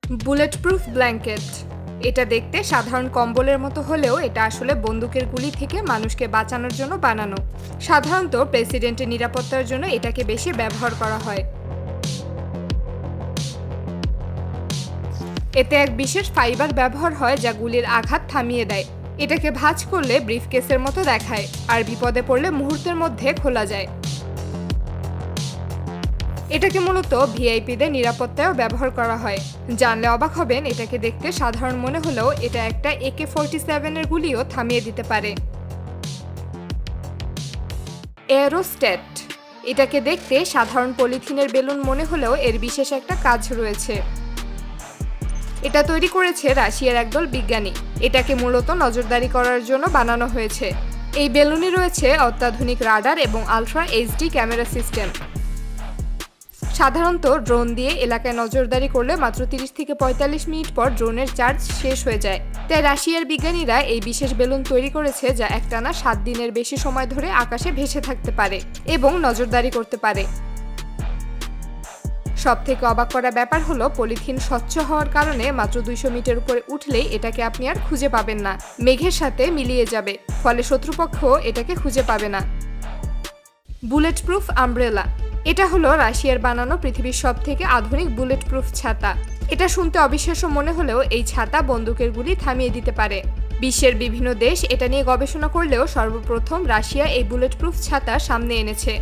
Bullet proof blanket. এটা দেখতে সাধারণ কম্বলের মতো হলেও এটা আসলে বন্দুকের গুলি থেকে মানুষকে বাঁচানোর জন্য বানানো। সাধারণত প্রেসিডেন্টের নিরাপত্তার জন্য এটাকে বেশি ব্যবহার করা হয়। এতে এক বিশেষ ফাইবার ব্যবহার হয় যা গুলির আঘাত থামিয়ে দেয়। এটাকে ভাঁজ করলে ব্রিফকেসের মতো দেখায় আর বিপদে পড়লে মুহূর্তের মধ্যে খোলা যায়। এটাকে মূলত ভিআইপিদের নিরাপত্তায়ও ব্যবহার করা হয়। জানলে অবাক হবেন, এটাকে দেখতে সাধারণ মনে হলেও এটা একটা AK-47 এর গুলিও থামিয়ে দিতে পারে। এরোস্ট্যাট। এটাকে দেখতে সাধারণ পলিথিনের বেলুন মনে হলেও এর বিশেষ একটা কাজ রয়েছে। এটা তৈরি করেছে রাশিয়ার একদল বিজ্ঞানী। এটাকে মূলত নজরদারি করার জন্য বানানো হয়েছে। এই বেলুনে রয়েছে অত্যাধুনিক রাডার এবং আলট্রা এইচডি ক্যামেরা সিস্টেম। সাধারণত ড্রোন দিয়ে এলাকায় নজরদারি করলে মাত্র 30 থেকে 45 মিনিট পর ড্রোনের চার্জ শেষ হয়ে যায়। তাই রাশিয়ার বিজ্ঞানীরা এই বিশেষ বেলুন তৈরি করেছে যা একটানা 7 দিনের বেশি সময় ধরে আকাশে ভেসে থাকতে পারে এবং নজরদারি করতে পারে। সবথেকে অবাক করা ব্যাপার হলো পলিথিন স্বচ্ছ হওয়ার কারণে মাত্র 200 মিটার উপরে উঠলেই এটাকে আপনি আর খুঁজে পাবেন না। মেঘের সাথে মিলিয়ে যাবে, ফলে শত্রুপক্ষ এটাকে খুঁজে পাবে না। Bullet proof umbrella. এটা হলো রাশিয়ার বানানো পৃথিবীর সবথেকে আধুনিক বুলেট প্রুফ ছাতা। এটা শুনতে অবিশ্বাস্য মনে হলেও এই ছাতা বন্দুকের গুলি থামিয়ে দিতে পারে। বিশ্বের বিভিন্ন দেশ এটা নিয়ে গবেষণা করলেও সর্বপ্রথম রাশিয়া এই বুলেট প্রুফ ছাতা সামনে এনেছে।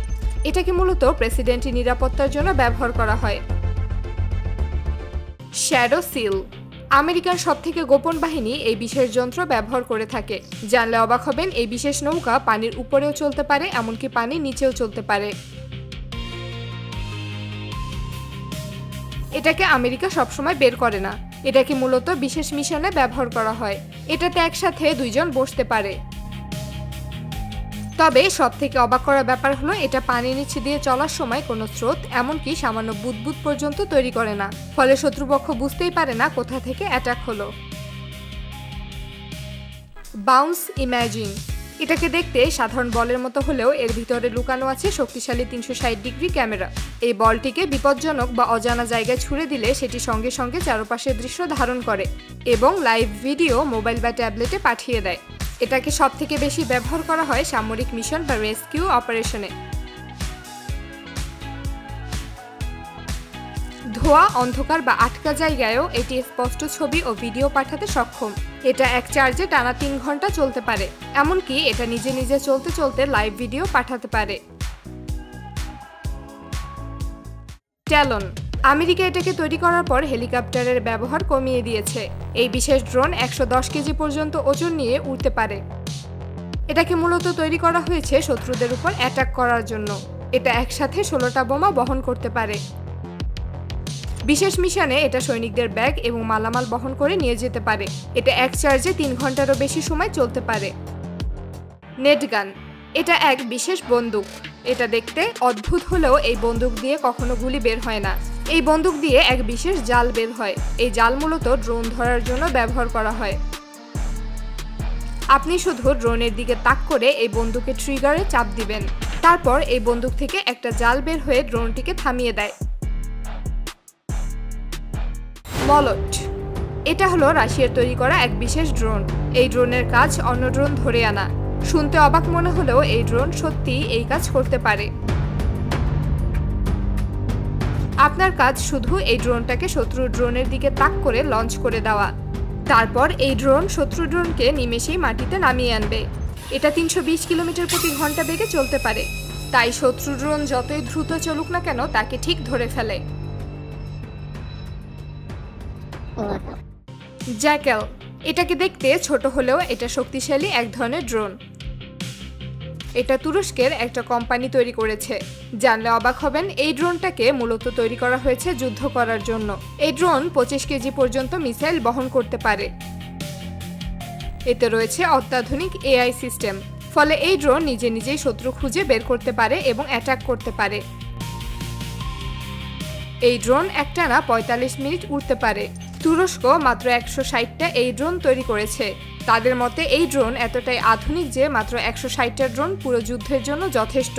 এটাকে মূলত প্রেসিডেন্টের নিরাপত্তার জন্য ব্যবহার করা হয়। Shadow seal. আমেরিকার সবথেকে গোপন বাহিনী এই বিশেষ যন্ত্র ব্যবহার করে থাকে। জানলে অবাক হবেন, এই বিশেষ নৌকা পানির উপরেও চলতে পারে, এমনকি পানির নিচেও চলতে পারে। এটাকে আমেরিকা সবসময় বের করে না। এটাকে মূলত বিশেষ মিশনে ব্যবহার করা হয়। এটাতে একসাথে 2 জন বসতে পারে। তবে সবথেকে অবাক করা ব্যাপার হলো এটা পানির নিচে দিয়ে চলার সময় কোনো স্রোত, এমনকি সামান্য বুদবুদ পর্যন্ত তৈরি করে না। ফলে শত্রুপক্ষ বুঝতেই পারে না কোথা থেকে অ্যাটাক হলো। Bounce imaging. এটাকে দেখতে সাধারণ বলের মতো হলেও এর ভিতরে লুকানো আছে শক্তিশালী 360 ডিগ্রি ক্যামেরা। এই বলটিকে বিপজ্জনক বা অজানা জায়গায় ছুড়ে দিলে সেটি সঙ্গে সঙ্গে চারপাশের দৃশ্য ধারণ করে এবং লাইভ ভিডিও মোবাইল বা ট্যাবলেটে পাঠিয়ে দেয়। এটাকে সবথেকে বেশি ব্যবহার করা হয় সামরিক মিশন বা রেস্কিউ অপারেশনে। ধোয়া, অন্ধকার বা আটকা জায়গায়ও এটি স্পষ্ট ছবি ও ভিডিও পাঠাতে সক্ষম। এটা এক চার্জে টানা 3 ঘন্টা চলতে পারে, এমনকি এটা নিজে নিজে চলতে চলতে লাইভ ভিডিও পাঠাতে পারে। ট্যালন। আমেরিকা এটাকে তৈরি করার পর হেলিকপ্টারের ব্যবহার কমিয়ে দিয়েছে। এই বিশেষ ড্রোন 110 কেজি পর্যন্ত ওজন নিয়ে উড়তে পারে। এটাকে মূলত তৈরি করা হয়েছে শত্রুদের উপর অ্যাটাক করার জন্য। এটা একসাথে 16টা বোমা বহন করতে পারে। বিশেষ মিশনে এটা সৈনিকদের ব্যাগ এবং মালামাল বহন করে নিয়ে যেতে পারে। এটা এক চার্জে 3 ঘন্টারও বেশি সময় চলতে পারে। নেটগান। এটা এক বিশেষ বন্দুক। এটা দেখতে অদ্ভুত হলেও এই বন্দুক দিয়ে কখনো গুলি বের হয় না। এই বন্দুক দিয়ে এক বিশেষ জাল বের হয়। এই জাল মূলত ড্রোন ধরার জন্য ব্যবহার করা হয়। আপনি শুধু ড্রোনের দিকে তাক করে এই বন্দুকের ট্রিগারে চাপ দিবেন। তারপর এই বন্দুক থেকে একটা জাল বের হয়ে ড্রোনটিকে থামিয়ে দেয়। মলট। এটা হলো রাশিয়ার তৈরি করা এক বিশেষ ড্রোন। এই ড্রোনের কাজ অন্য ড্রোন ধরে আনা। শুনতে অবাক মনে হলেও এই ড্রোন সত্যিই এই কাজ করতে পারে। আপনার কাজ শুধু এই ড্রোনটাকে শত্রুর ড্রোনের দিকে তাক করে লঞ্চ করে দেওয়া। তারপর এই ড্রোন শত্রু ড্রোনকে নিমেষেই মাটিতে নামিয়ে আনবে। এটা 320 কিলোমিটার প্রতি ঘন্টা বেগে চলতে পারে। তাই শত্রু ড্রোন যতই দ্রুত চলুক না কেন তাকে ঠিক ধরে ফেলে। জ্যাকেল। এটাকে দেখতে ছোট হলেও এটা শক্তিশালী এক ধরনের ড্রোন। এটা তুরস্কের একটা কোম্পানি তৈরি করেছে। জানলে অবাক হবেন, এই ড্রোনটাকে মূলত তৈরি করা হয়েছে যুদ্ধ করার জন্য। এই ড্রোন 25 কেজি পর্যন্ত মিসাইল বহন করতে পারে। এতে রয়েছে অত্যাধুনিক AI সিস্টেম। ফলে এই ড্রোন নিজে নিজেই শত্রু খুঁজে বের করতে পারে এবং অ্যাটাক করতে পারে। এই ড্রোন একটানা 45 মিনিট উড়তে পারে। তুরস্ক মাত্র 160টা এই ড্রোন তৈরি করেছে। তাদের মতে এই ড্রোন এতটাই আধুনিক যে মাত্র 160টা ড্রোন পুরো যুদ্ধের জন্য যথেষ্ট।